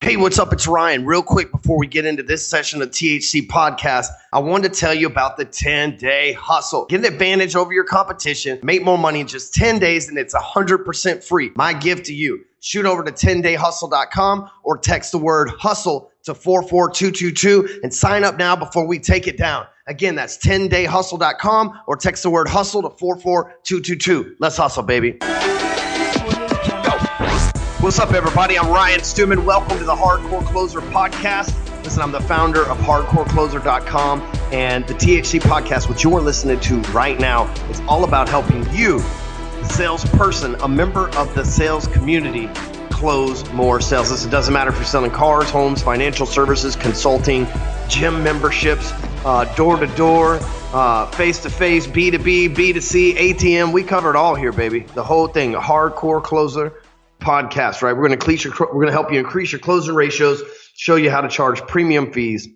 Hey, what's up? It's Ryan. Real quick, before we get into this session of THC Podcast, I wanted to tell you about the 10-day hustle. Get an advantage over your competition. Make more money in just 10 days, and it's 100% free. My gift to you. Shoot over to 10dayhustle.com or text the word hustle to 44222 and sign up now before we take it down. Again, that's 10dayhustle.com or text the word hustle to 44222. Let's hustle, baby. What's up, everybody? I'm Ryan Stewman. Welcome to the Hardcore Closer Podcast. Listen, I'm the founder of hardcorecloser.com and the THC Podcast, which you're listening to right now. It's all about helping you, the salesperson, a member of the sales community, close more sales. Listen, it doesn't matter if you're selling cars, homes, financial services, consulting, gym memberships, door-to-door, face-to-face, B2B, B2C, ATM. We cover it all here, baby. The whole thing, Hardcore Closer Podcast, right? We're going to help you increase your closing ratios, show you how to charge premium fees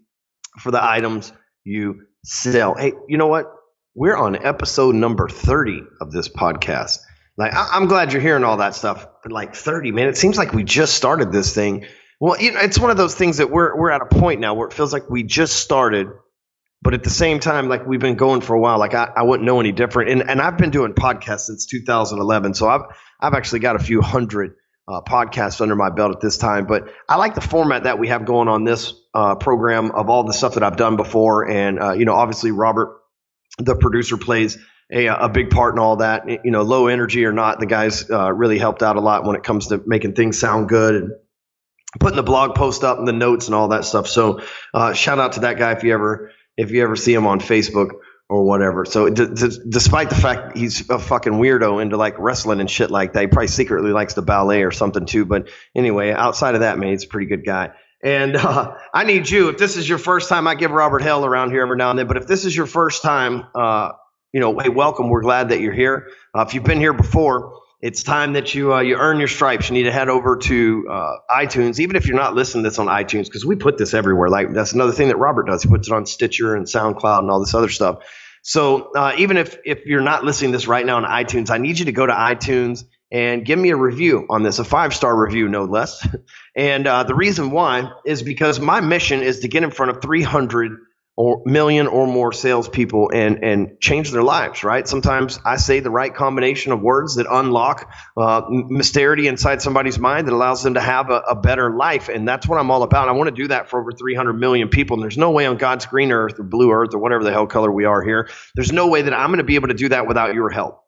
for the items you sell. Hey, you know what? We're on episode number 30 of this podcast. Like, I'm glad you're hearing all that stuff, but like 30, man, it seems like we just started this thing. Well, you know, it's one of those things that we're at a point now where it feels like we just started, but at the same time, like we've been going for a while. Like I wouldn't know any different. And I've been doing podcasts since 2011. So I've actually got a few hundred podcasts under my belt at this time. But I like the format that we have going on this program of all the stuff that I've done before. And, you know, obviously Robert, the producer, plays a big part in all that. You know, low energy or not, the guys really helped out a lot when it comes to making things sound good and putting the blog post up and the notes and all that stuff. So shout out to that guy if you ever see him on Facebook or whatever. So despite the fact he's a fucking weirdo into like wrestling and shit like that, he probably secretly likes the ballet or something too. But anyway, outside of that, man, he's a pretty good guy. And I need you, if this is your first time, I give Robert hell around here every now and then, but if this is your first time, you know, hey, welcome. We're glad that you're here. If you've been here before, it's time that you earn your stripes. You need to head over to iTunes, even if you're not listening to this on iTunes, because we put this everywhere. Like, that's another thing that Robert does. He puts it on Stitcher and SoundCloud and all this other stuff. So even if you're not listening to this right now on iTunes, I need you to go to iTunes and give me a review on this, a 5-star review, no less. And the reason why is because my mission is to get in front of 300 or million or more salespeople and change their lives, right? Sometimes I say the right combination of words that unlock mystery inside somebody's mind that allows them to have a better life. And that's what I'm all about. I want to do that for over 300 million people. And there's no way on God's green earth or blue earth or whatever the hell color we are here, there's no way that I'm going to be able to do that without your help.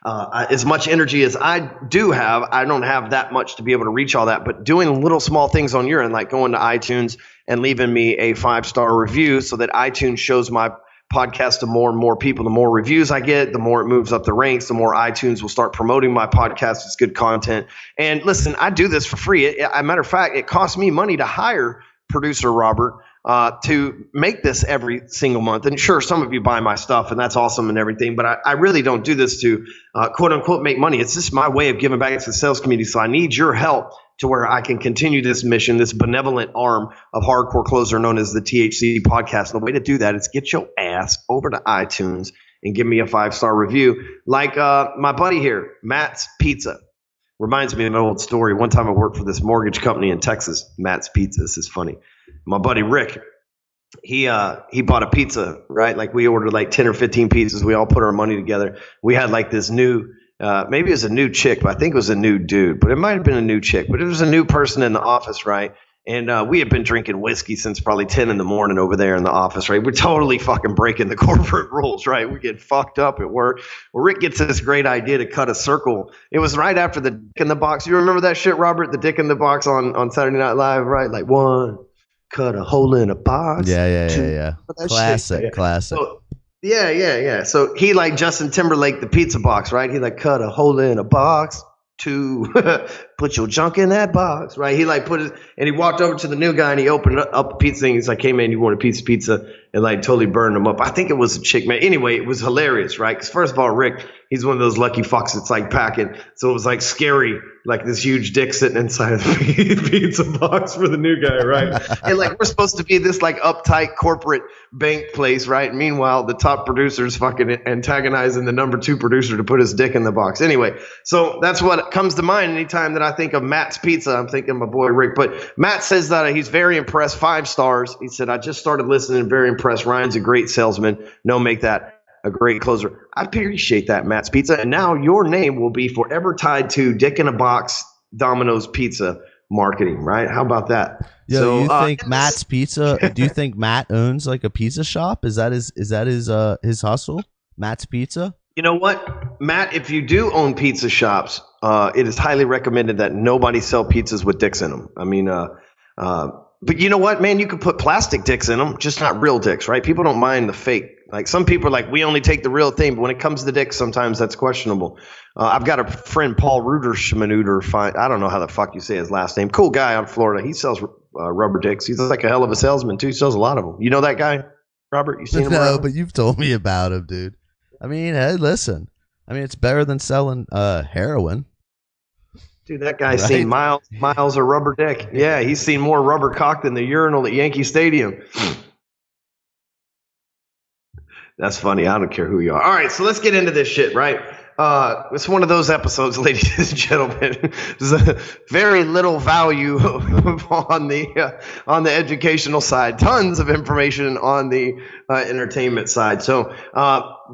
As much energy as I do have, I don't have that much to be able to reach all that. But doing little small things on your end, like going to iTunes and leaving me a 5-star review so that iTunes shows my podcast to more and more people. The more reviews I get, the more it moves up the ranks, the more iTunes will start promoting my podcast. It's good content. And listen, I do this for free. As a matter of fact, it costs me money to hire producer Robert to make this every single month. And sure, some of you buy my stuff and that's awesome and everything, but I really don't do this to quote unquote make money. It's just my way of giving back to the sales community. So I need your help to where I can continue this mission, this benevolent arm of Hardcore Closer known as the THC Podcast. And the way to do that is get your ass over to iTunes and give me a 5-star review. Like my buddy here, Matt's Pizza. Reminds me of an old story. One time I worked for this mortgage company in Texas, Matt's Pizza. This is funny. My buddy Rick, he bought a pizza, right? Like we ordered like 10 or 15 pizzas. We all put our money together. We had like this new, maybe it was a new chick, but I think it was a new dude, but it might have been a new chick, but it was a new person in the office, right? And we had been drinking whiskey since probably 10 in the morning over there in the office, right? We're totally fucking breaking the corporate rules, right? We get fucked up at work. Well, Rick gets this great idea to cut a circle. It was right after the Dick in the Box. You remember that shit, Robert? The Dick in the Box on Saturday Night Live, right? Like one, cut a hole in a box. Yeah. Classic. So, yeah. So he like Justin Timberlake, the pizza box, right? He like cut a hole in a box. To put your junk in that box, right? He like put it, and he walked over to the new guy and he opened up a pizza thing. He's like, "Hey man, you want a piece of pizza?" And like totally burned him up. I think it was a chick, man. Anyway, it was hilarious, right? Because first of all, Rick, he's one of those lucky fucks that's like packing, so it was like scary, like this huge dick sitting inside of the pizza box for the new guy, right? And like we're supposed to be this like uptight corporate bank place, right? And meanwhile, the top producer's fucking antagonizing the number 2 producer to put his dick in the box. Anyway, so that's what comes to mind anytime that I think of Matt's Pizza, I'm thinking of my boy Rick. But Matt says that he's very impressed, 5 stars. He said, I just started listening, very impressed. Ryan's a great salesman. No, make that a great closer. I appreciate that, Matt's Pizza. And now your name will be forever tied to Dick in a Box Domino's Pizza marketing, right? How about that? Yo, so, you think Matt's Pizza? Do you think Matt owns like a pizza shop? Is that his hustle? Matt's Pizza? You know what, Matt? If you do own pizza shops, it is highly recommended that nobody sell pizzas with dicks in them. I mean, but you know what, man? You could put plastic dicks in them, just not real dicks, right? People don't mind the fake. Like some people are like, we only take the real thing, but when it comes to the dicks, sometimes that's questionable. I've got a friend, Paul Ruderschmanuder. I don't know how the fuck you say his last name. Cool guy out of Florida. He sells rubber dicks. He's like a hell of a salesman too. He sells a lot of them. You know that guy, Robert? You seen him? No, but you've told me about him, dude. I mean, hey, listen. I mean, it's better than selling heroin. Dude, that guy's seen miles of rubber dick. Yeah, he's seen more rubber cock than the urinal at Yankee Stadium. That's funny. I don't care who you are. All right, so let's get into this shit, right? It's one of those episodes, ladies and gentlemen. There's a very little value on the educational side. Tons of information on the entertainment side. So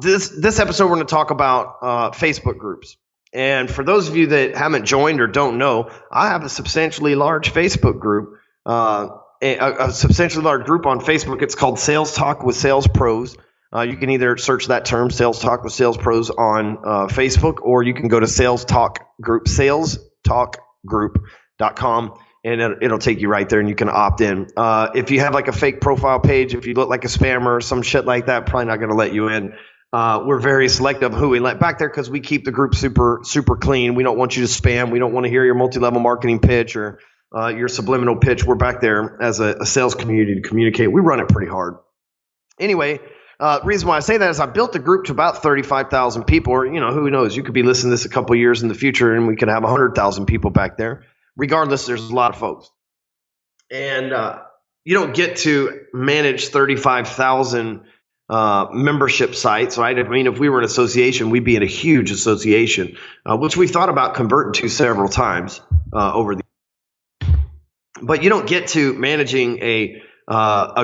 this episode, we're going to talk about Facebook groups. And for those of you that haven't joined or don't know, I have a substantially large Facebook group, a substantially large group on Facebook. It's called Sales Talk with Sales Pros. You can either search that term, Sales Talk with Sales Pros, on Facebook, or you can go to salestalkgroup.com, and it'll take you right there, and you can opt in. If you have like a fake profile page, if you look like a spammer or some shit like that, probably not going to let you in. We're very selective who we let back there because we keep the group super clean. We don't want you to spam. We don't want to hear your multi-level marketing pitch or your subliminal pitch. We're back there as a sales community to communicate. We run it pretty hard. Anyway. Reason why I say that is I built the group to about 35,000 people, or, who knows, you could be listening to this a couple of years in the future and we could have 100,000 people back there. Regardless, there's a lot of folks. And you don't get to manage 35,000 membership sites, right? I mean, if we were an association, we'd be in a huge association, which we thought about converting to several times over the years. But you don't get to managing a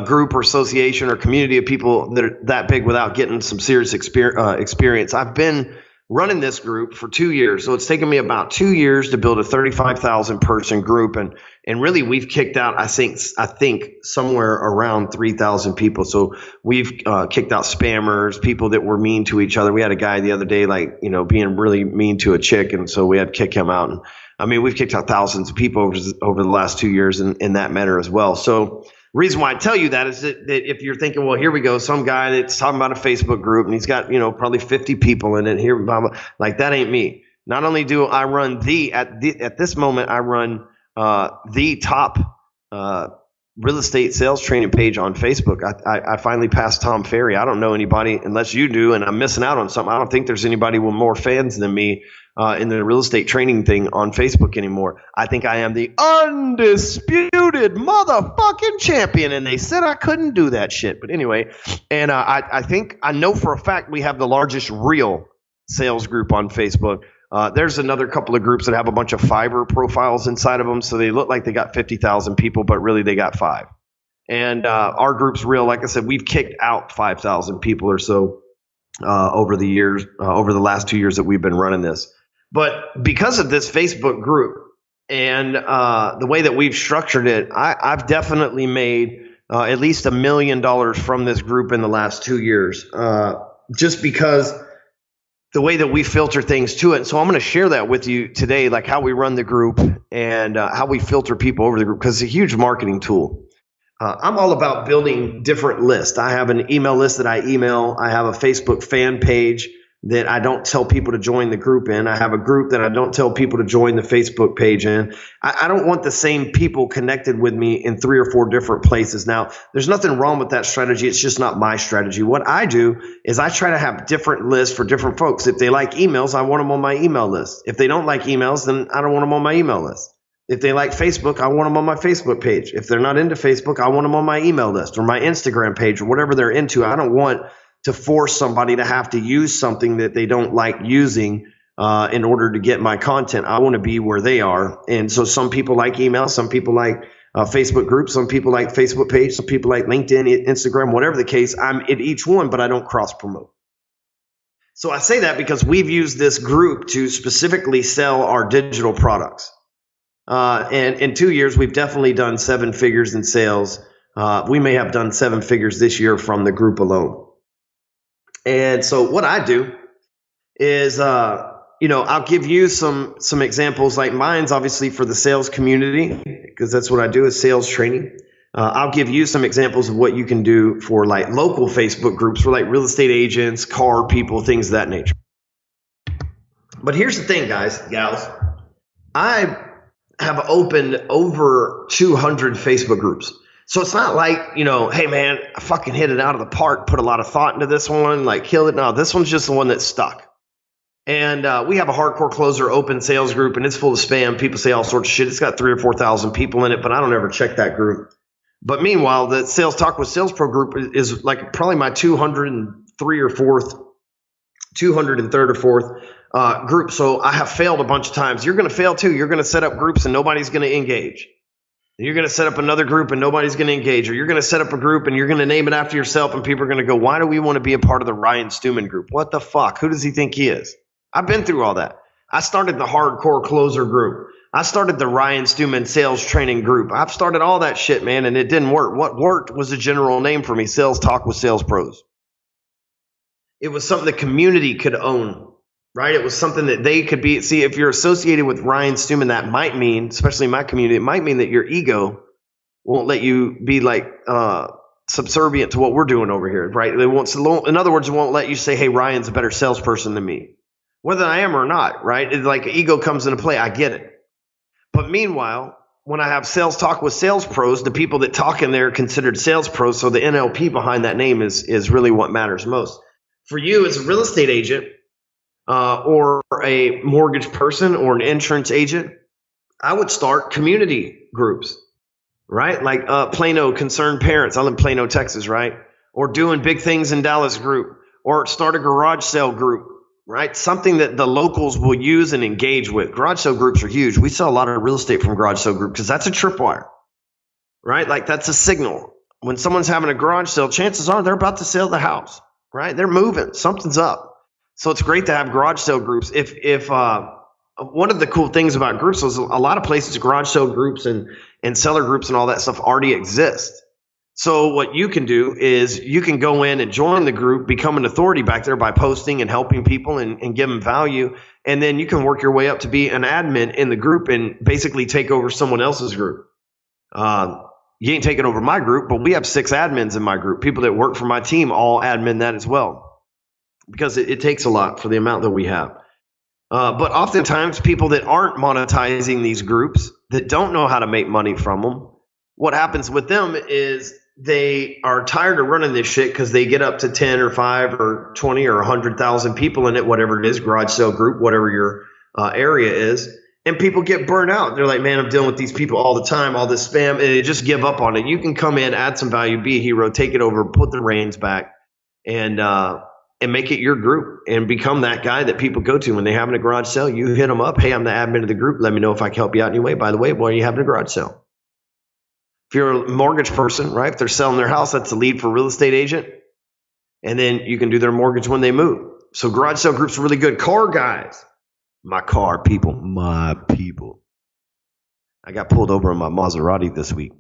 group or association or community of people that are that big without getting some serious experience. I've been running this group for 2 years, so it's taken me about 2 years to build a 35,000 person group, and really we've kicked out I think somewhere around 3,000 people. So we've kicked out spammers, people that were mean to each other. We had a guy the other day being really mean to a chick, and so we had to kick him out. And I mean, we've kicked out thousands of people over the last 2 years in that manner as well. So reason why I tell you that is that if you're thinking, well, here we go, some guy that's talking about a Facebook group and he's got, probably 50 people in it here, blah, blah, like that ain't me. Not only do I run at this moment, I run the top real estate sales training page on Facebook. I finally passed Tom Ferry. I don't know anybody unless you do, and I'm missing out on something. I don't think there's anybody with more fans than me in the real estate training thing on Facebook anymore. I think I am the undisputed motherfucking champion, and they said I couldn't do that shit. But anyway, and I know for a fact we have the largest real sales group on Facebook. There's another couple of groups that have a bunch of Fiverr profiles inside of them, so they look like they got 50,000 people, but really they got 5. And our group's real. Like I said, we've kicked out 5,000 people or so over the years, over the last 2 years that we've been running this. But because of this Facebook group and the way that we've structured it, I've definitely made at least $1 million from this group in the last 2 years, just because the way that we filter things to it. So I'm going to share that with you today, like how we run the group and how we filter people over the group, because it's a huge marketing tool. I'm all about building different lists. I have an email list that I email. I have a Facebook fan page that I don't tell people to join the group in. I have a group that I don't tell people to join the Facebook page in. I don't want the same people connected with me in 3 or 4 different places. Now, there's nothing wrong with that strategy. It's just not my strategy. What I do is I try to have different lists for different folks. If they like emails, I want them on my email list. If they don't like emails, then I don't want them on my email list. If they like Facebook, I want them on my Facebook page. If they're not into Facebook, I want them on my email list or my Instagram page or whatever they're into. I don't want to force somebody to have to use something that they don't like using in order to get my content. I want to be where they are. And so some people like email, some people like Facebook groups, some people like Facebook page, some people like LinkedIn, Instagram, whatever the case. I'm at each one, but I don't cross promote. So I say that because we've used this group to specifically sell our digital products. And in 2 years, we've definitely done 7 figures in sales. We may have done 7 figures this year from the group alone. And so what I do is, I'll give you some examples. Like mine's obviously for the sales community, because that's what I do is sales training. I'll give you some examples of what you can do for like local Facebook groups for like real estate agents, car people, things of that nature. But here's the thing, guys, gals. I have opened over 200 Facebook groups. So it's not like, hey man, I fucking hit it out of the park, put a lot of thought into this one, like killed it. No, this one's just the one that's stuck. And we have a Hardcore Closer open sales group, and it's full of spam. People say all sorts of shit. It's got 3,000 or 4,000 people in it, but I don't ever check that group. But meanwhile, the Sales Talk with Sales Pro group is like probably my 203 or 4th, 203rd or 4th group. So I have failed a bunch of times. You're going to fail too. You're going to set up groups and nobody's going to engage. You're going to set up another group and nobody's going to engage. Or you're going to set up a group and you're going to name it after yourself and people are going to go, why do we want to be a part of the Ryan Stewman group? What the fuck? Who does he think he is? I've been through all that. I started the Hardcore Closer group. I started the Ryan Stewman sales training group. I've started all that shit, man, and it didn't work. What worked was a general name for me, Sales Talk with Sales Pros. It was something the community could own, right? It was something that they could be. See, if you're associated with Ryan Stewman, that might mean, especially in my community, it might mean that your ego won't let you be like subservient to what we're doing over here, right? They won't. In other words, it won't let you say, hey, Ryan's a better salesperson than me. Whether I am or not, right? It's like ego comes into play. I get it. But meanwhile, when I have Sales Talk with Sales Pros, the people that talk in there are considered sales pros. So the NLP behind that name is really what matters most. For you as a real estate agent or a mortgage person or an insurance agent, I would start community groups, right? Like Plano Concerned Parents. I live in Plano, Texas, right? Or Doing Big Things in Dallas group, or start a garage sale group. Right? Something that the locals will use and engage with. Garage sale groups are huge. We sell a lot of real estate from garage sale group because that's a tripwire, right? Like that's a signal. When someone's having a garage sale, chances are they're about to sell the house, right? They're moving. Something's up. So it's great to have garage sale groups. If one of the cool things about groups is a lot of places, garage sale groups and seller groups and all that stuff already exist. So what you can do is you can go in and join the group, become an authority back there by posting and helping people and give them value. And then you can work your way up to be an admin in the group and basically take over someone else's group. You ain't taking over my group, but we have 6 admins in my group. People that work for my team all admin that as well, because it takes a lot for the amount that we have. But oftentimes people that aren't monetizing these groups, that don't know how to make money from them, what happens with them is they are tired of running this shit because they get up to 10 or 5 or 20 or 100,000 people in it, whatever it is, garage sale group, whatever your area is. And people get burnt out. They're like, man, I'm dealing with these people all the time, all this spam, and they just give up on it. You can come in, add some value, be a hero, take it over, put the reins back, and make it your group and become that guy that people go to when they're having a garage sale. You hit them up. Hey, I'm the admin of the group. Let me know if I can help you out in any way. By the way, why are you having a garage sale? If you're a mortgage person, right? If they're selling their house, that's the lead for a real estate agent. And then you can do their mortgage when they move. So garage sale groups are really good. Car guys. My car people. My people. I got pulled over in my Maserati this week.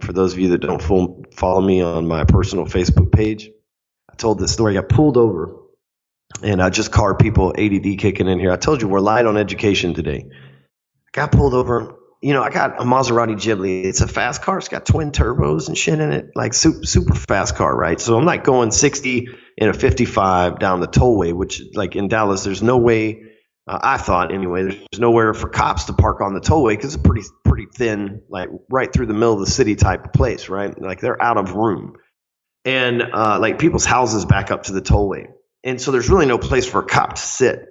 For those of you that don't follow me on my personal Facebook page, I told this story. I got pulled over. And I just car people, ADD kicking in here. I told you we're light on education today. I got pulled over. I got a Maserati Ghibli. It's a fast car. It's got twin turbos and shit in it, like super fast car, right? So I'm like going 60 in a 55 down the tollway, which like in Dallas, there's no way, I thought anyway, there's nowhere for cops to park on the tollway because it's pretty thin, like right through the middle of the city type of place, right? Like they're out of room. And like people's houses back up to the tollway. And so there's really no place for a cop to sit.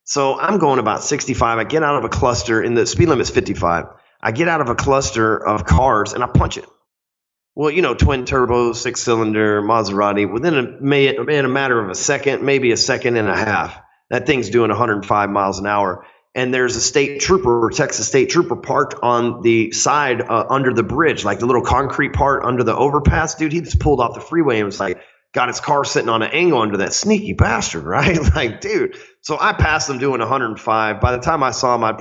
So I'm going about 65. I get out of a cluster, and the speed limit's 55. I get out of a cluster of cars and I punch it. Well, twin turbo, 6-cylinder Maserati. Within a matter of a second, maybe a second and a half, That thing's doing 105 miles an hour. And there's a state trooper, Texas state trooper, parked on the side under the bridge, like the little concrete part under the overpass. Dude, he just pulled off the freeway and was like, got his car sitting on an angle under that sneaky bastard, right? Like, dude. So I passed him doing 105. By the time I saw him, I'd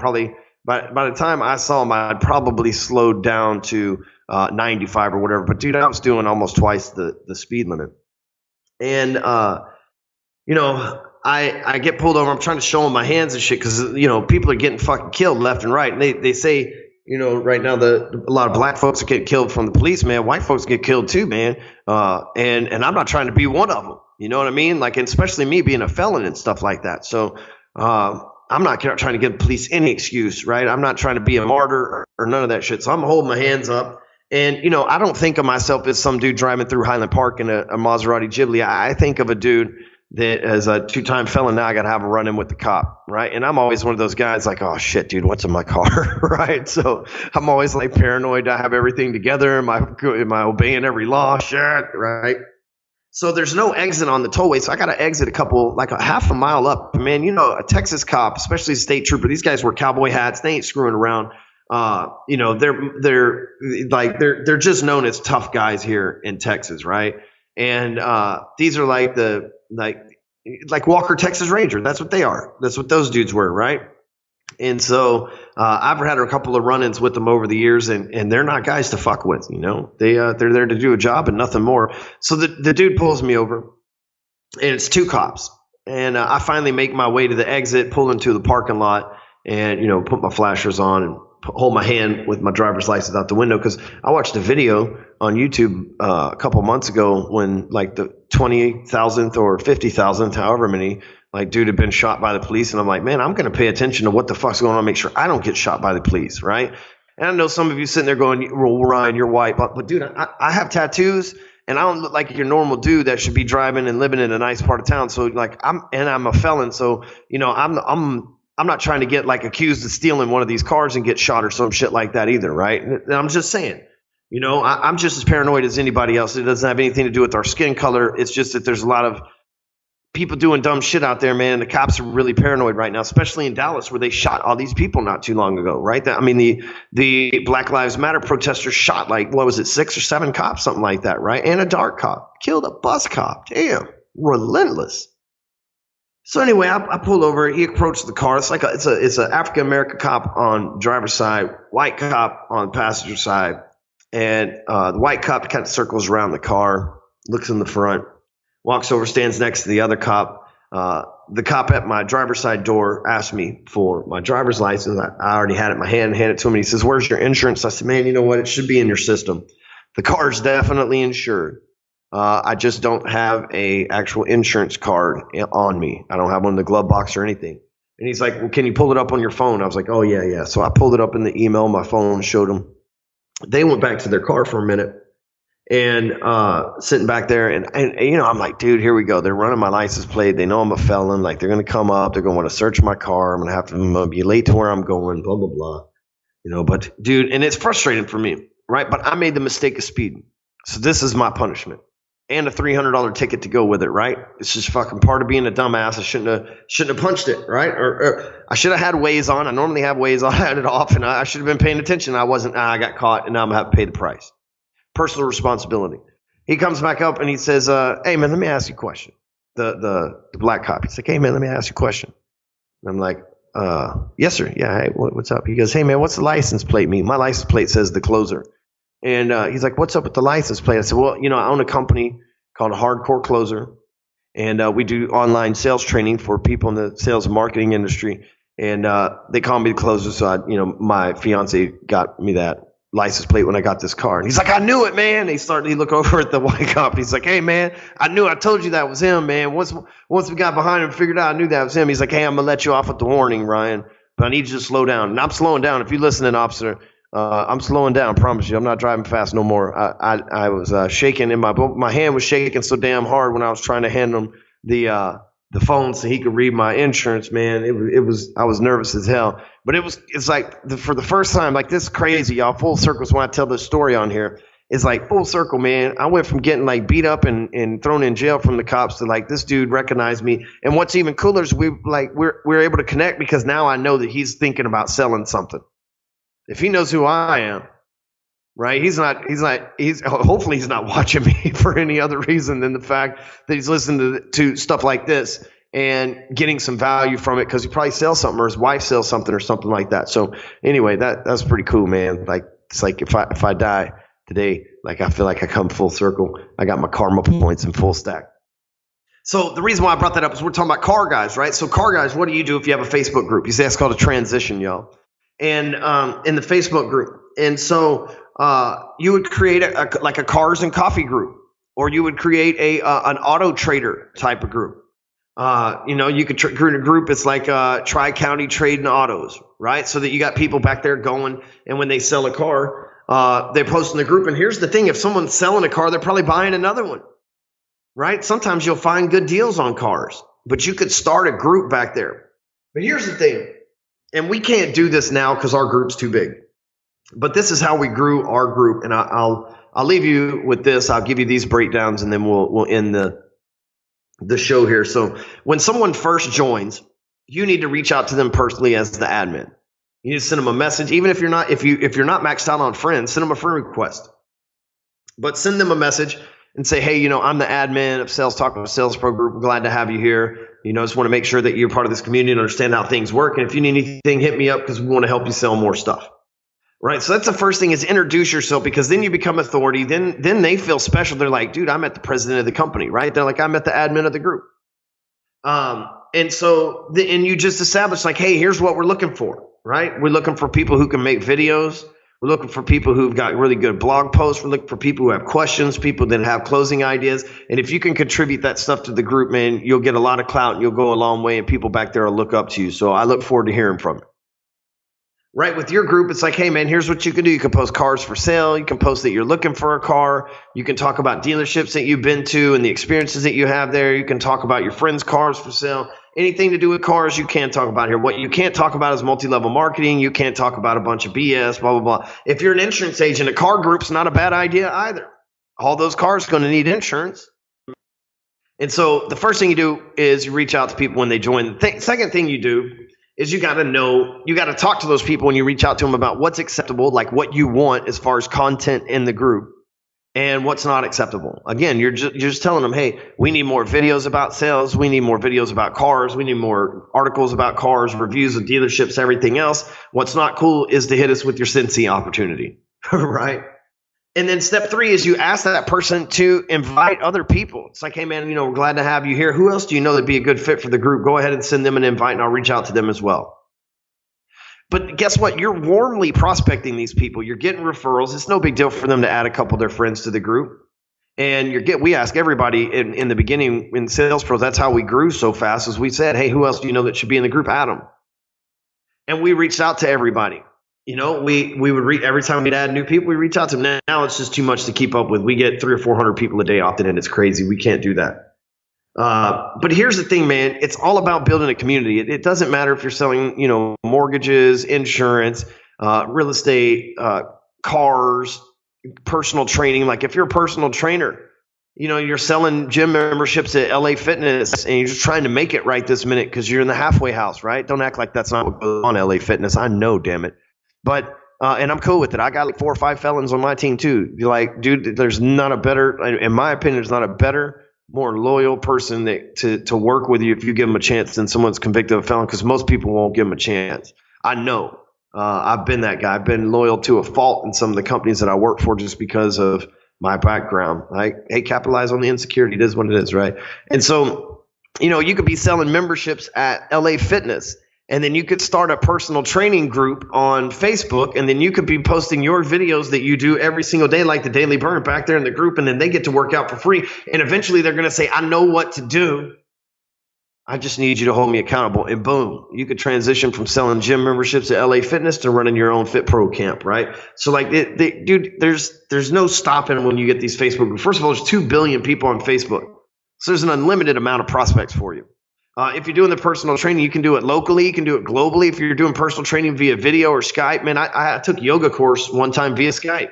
probably slowed down to 95 or whatever. But dude, I was doing almost twice the speed limit. And I get pulled over. I'm trying to show them my hands and shit because people are getting fucking killed left and right. And they say, right now a lot of black folks get killed from the police, man. White folks get killed too, man. And I'm not trying to be one of them. You know what I mean? Like, and especially me being a felon and stuff like that. So I'm not trying to give police any excuse, right? I'm not trying to be a martyr or none of that shit. So I'm holding my hands up. And, I don't think of myself as some dude driving through Highland Park in a Maserati Ghibli. I think of a dude that as a 2-time felon, now I got to have a run-in with the cop, right? And I'm always one of those guys like, oh, shit, dude, what's in my car, right? So I'm always like paranoid. I have everything together. Am I obeying every law? Shit, right? So there's no exit on the tollway, so I got to exit like a half a mile up. Man, a Texas cop, especially a state trooper, these guys wear cowboy hats. They ain't screwing around. They're just known as tough guys here in Texas, right? And these are like like Walker Texas Ranger. That's what they are. That's what those dudes were, right? And so I've had a couple of run-ins with them over the years, and they're not guys to fuck with. They're there to do a job and nothing more. So the dude pulls me over, and it's 2 cops. And I finally make my way to the exit, pull into the parking lot, and put my flashers on and hold my hand with my driver's license out the window, because I watched a video on YouTube a couple months ago when like the 20,000th or 50,000th, however many, like dude had been shot by the police. And I'm like, man, I'm going to pay attention to what the fuck's going on, make sure I don't get shot by the police, right? And I know some of you sitting there going, well, Ryan, you're white. But dude, I have tattoos, and I don't look like your normal dude that should be driving and living in a nice part of town. So like I'm a felon. So, I'm not trying to get like accused of stealing one of these cars and get shot or some shit like that either, right? And I'm just saying, I'm just as paranoid as anybody else. It doesn't have anything to do with our skin color. It's just that there's a lot of people doing dumb shit out there, man. And the cops are really paranoid right now, especially in Dallas, where they shot all these people not too long ago, right? The Black Lives Matter protesters shot 6 or 7 cops, something like that, right? And a dark cop killed a bus cop. Damn, relentless. So anyway, I pulled over. He approached the car. It's an African American cop on driver's side, white cop on passenger side, and the white cop kind of circles around the car, looks in the front, walks over, stands next to the other cop. The cop at my driver's side door asked me for my driver's license. I already had it in my hand, handed it to him. And he says, "Where's your insurance?" I said, "Man, you know what? It should be in your system. The car's definitely insured. I just don't have a actual insurance card on me. I don't have one in the glove box or anything." And he's like, "Well, can you pull it up on your phone?" I was like, "Oh, yeah. So I pulled it up in the email on my phone, showed them. They went back to their car for a minute and sitting back there. And I'm like, dude, here we go. They're running my license plate. They know I'm a felon. Like, they're going to come up. They're going to want to search my car. I'm going to be late to where I'm going, blah, blah, blah. But, dude, and it's frustrating for me, right? But I made the mistake of speeding. So this is my punishment. And a $300 ticket to go with it, right? It's just fucking part of being a dumbass. I shouldn't have punched it, right? Or I should have had Waze on. I normally have Waze on. I had it off, and I should have been paying attention. I wasn't. I got caught, and now I'm gonna have to pay the price. Personal responsibility. He comes back up and he says, "Hey man, let me ask you a question." The black cop. He's like, "Hey man, let me ask you a question." And I'm like, "Yes sir. Yeah. Hey, what's up?" He goes, "Hey man, what's the license plate mean?" My license plate says The Closer. And he's like, "What's up with the license plate?" I said, "Well, I own a company called Hardcore Closer, and we do online sales training for people in the sales and marketing industry. And they call me The Closer, so my fiance got me that license plate when I got this car." And he's like, "I knew it, man." He look over at the white cop. He's like, "Hey, man, I told you that was him, man. Once we got behind him and figured out I knew that was him." He's like, "Hey, I'm gonna let you off with the warning, Ryan, but I need you to slow down." And I'm slowing down. If you're listening, officer. I'm slowing down, I promise you. I'm not driving fast no more. I was shaking in my hand was shaking so damn hard when I was trying to hand him the phone so he could read my insurance, man. I was nervous as hell. But it's like for the first time, like this is crazy, y'all. Full circles when I tell this story on here. is like full circle, man. I went from getting like beat up and thrown in jail from the cops to like this dude recognized me. And what's even cooler is we're able to connect because now I know that he's thinking about selling something. If he knows who I am, right? He's hopefully he's not watching me for any other reason than the fact that he's listening to stuff like this and getting some value from it because he probably sells something or his wife sells something or something like that. So anyway, that's pretty cool, man. Like it's like if I die today, like I feel like I come full circle. I got my karma points in full stack. So the reason why I brought that up is we're talking about car guys, right? So car guys, what do you do if you have a Facebook group? You say it's called a transition, y'all. And in the Facebook group. And so you would create like a cars and coffee group, or you would create an auto trader type of group. You could create a group. It's like Tri-County Trading Autos, right? So that you got people back there going, and when they sell a car, they post in the group. And here's the thing: if someone's selling a car, they're probably buying another one, right? Sometimes you'll find good deals on cars, but you could start a group back there. But here's the thing, and we can't do this now because our group's too big. But this is how we grew our group, and I'll leave you with this. I'll give you these breakdowns, and then we'll end the show here. So when someone first joins, you need to reach out to them personally as the admin. You need to send them a message, even if you're not maxed out on friends, send them a friend request. But send them a message and say, hey, I'm the admin of Sales Talk with Sales Pro Group. We're glad to have you here. Just want to make sure that you're part of this community and understand how things work. And if you need anything, hit me up because we want to help you sell more stuff. Right. So that's the first thing is introduce yourself, because then you become authority. Then they feel special. They're like, dude, I'm at the president of the company. Right. They're like, I'm at the admin of the group. And so you just establish like, hey, here's what we're looking for. Right. We're looking for people who can make videos. We're looking for people who've got really good blog posts. We're looking for people who have questions, people that have closing ideas. And if you can contribute that stuff to the group, man, you'll get a lot of clout and you'll go a long way, and people back there will look up to you. So I look forward to hearing from you. Right, with your group, it's like, hey, man, here's what you can do. You can post cars for sale. You can post that you're looking for a car. You can talk about dealerships that you've been to and the experiences that you have there. You can talk about your friends' cars for sale. Anything to do with cars, you can't talk about here. What you can't talk about is multi-level marketing. You can't talk about a bunch of BS, blah, blah, blah. If you're an insurance agent, a car group's not a bad idea either. All those cars are going to need insurance. And so the first thing you do is you reach out to people when they join. The second thing you do is you got to talk to those people when you reach out to them about what's acceptable, like what you want as far as content in the group, and what's not acceptable. Again, you're just telling them, hey, we need more videos about sales. We need more videos about cars. We need more articles about cars, reviews of dealerships, everything else. What's not cool is to hit us with your Cincy opportunity, right? And then step 3 is you ask that person to invite other people. It's like, hey, man, we're glad to have you here. Who else do you know that'd be a good fit for the group? Go ahead and send them an invite, and I'll reach out to them as well. But guess what? You're warmly prospecting these people. You're getting referrals. It's no big deal for them to add a couple of their friends to the group. And we ask everybody in the beginning in Sales Pros, that's how we grew so fast, is we said, hey, who else do you know that should be in the group? Add them. And we reached out to everybody. We would every time we'd add new people, we reach out to them. Now it's just too much to keep up with. We get 300 or 400 people a day opted in. It's crazy. We can't do that. But here's the thing, man. It's all about building a community. It doesn't matter if you're selling, mortgages, insurance, real estate, cars, personal training. Like if you're a personal trainer, you're selling gym memberships at LA Fitness and you're just trying to make it right this minute because you're in the halfway house, right? Don't act like that's not what goes on LA Fitness. I know, damn it. But and I'm cool with it. I got like 4 or 5 felons on my team too. You're like, dude, there's not a better, in my opinion, there's not a better, more loyal person to work with you if you give them a chance than someone's convicted of a felon, because most people won't give them a chance. I know. I've been that guy. I've been loyal to a fault in some of the companies that I work for just because of my background. Like, hey, capitalize on the insecurity. It is what it is, right? And so, you could be selling memberships at LA Fitness, and then you could start a personal training group on Facebook, and then you could be posting your videos that you do every single day, like the Daily Burn, back there in the group, and then they get to work out for free. And eventually they're going to say, I know what to do. I just need you to hold me accountable. And boom, you could transition from selling gym memberships at LA Fitness to running your own Fit Pro camp, right? So like, dude, there's no stopping when you get these Facebook groups. First of all, there's 2 billion people on Facebook. So there's an unlimited amount of prospects for you. If you're doing the personal training, you can do it locally. You can do it globally. If you're doing personal training via video or Skype, man, I took yoga course one time via Skype.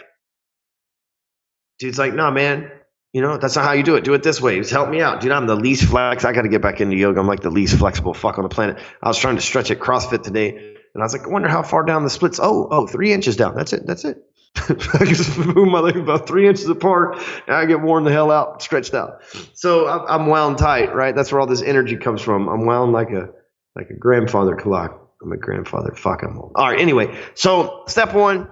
Dude's like, no, man, that's not how you do it. Do it this way. Just help me out. Dude, I'm the least flex. I got to get back into yoga. I'm like the least flexible fuck on the planet. I was trying to stretch at CrossFit today, and I was like, I wonder how far down the splits. Oh, 3 inches down. That's it. I just move my legs about 3 inches apart, and I get worn the hell out, stretched out. So I'm wound tight, right? That's where all this energy comes from. I'm wound like a grandfather clock. I'm a grandfather. Fuck, I'm old. All right, anyway. So step 1,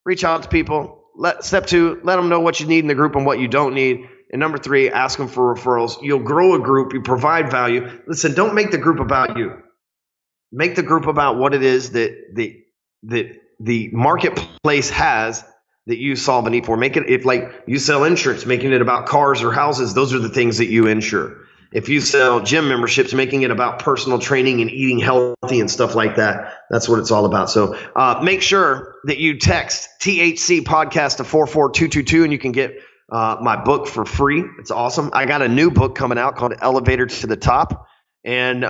reach out to people. Step 2, let them know what you need in the group and what you don't need. And number 3, ask them for referrals. You'll grow a group. You provide value. Listen, don't make the group about you. Make the group about what it is that the marketplace has that you solve a need for. Make it, if like you sell insurance, making it about cars or houses, those are the things that you insure. If you sell gym memberships, making it about personal training and eating healthy and stuff like that, that's what it's all about. So make sure that you text THC podcast to 44222 and you can get my book for free. It's awesome. I got a new book coming out called Elevator to the Top. And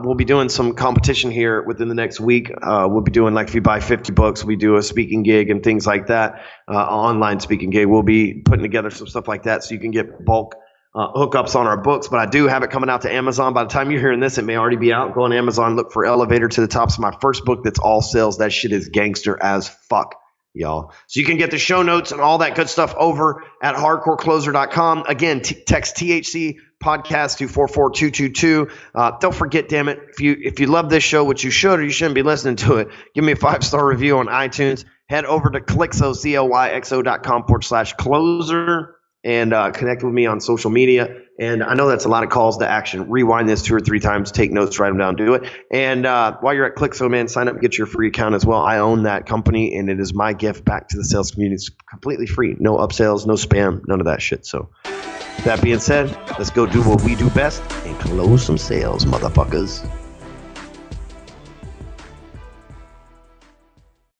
we'll be doing some competition here within the next week. We'll be doing, like, if you buy 50 books, we do a speaking gig and things like that, online speaking gig. We'll be putting together some stuff like that so you can get bulk hookups on our books. But I do have it coming out to Amazon. By the time you're hearing this, it may already be out. Go on Amazon, look for Elevator to the Top. It's my first book that's all sales. That shit is gangster as fuck, y'all. So you can get the show notes and all that good stuff over at hardcorecloser.com. Again, text THC podcast to 44222. Don't forget, damn it, if you love this show, which you should or you shouldn't be listening to it, give me a 5-star review on iTunes. Head over to Clixo, CLYXO.com/closer and connect with me on social media. And I know that's a lot of calls to action. Rewind this 2 or 3 times, take notes, write them down, do it. And while you're at Clixo, man, sign up and get your free account as well. I own that company, and it is my gift back to the sales community. It's completely free. No upsells, no spam, none of that shit. So that being said, let's go do what we do best and close some sales, motherfuckers.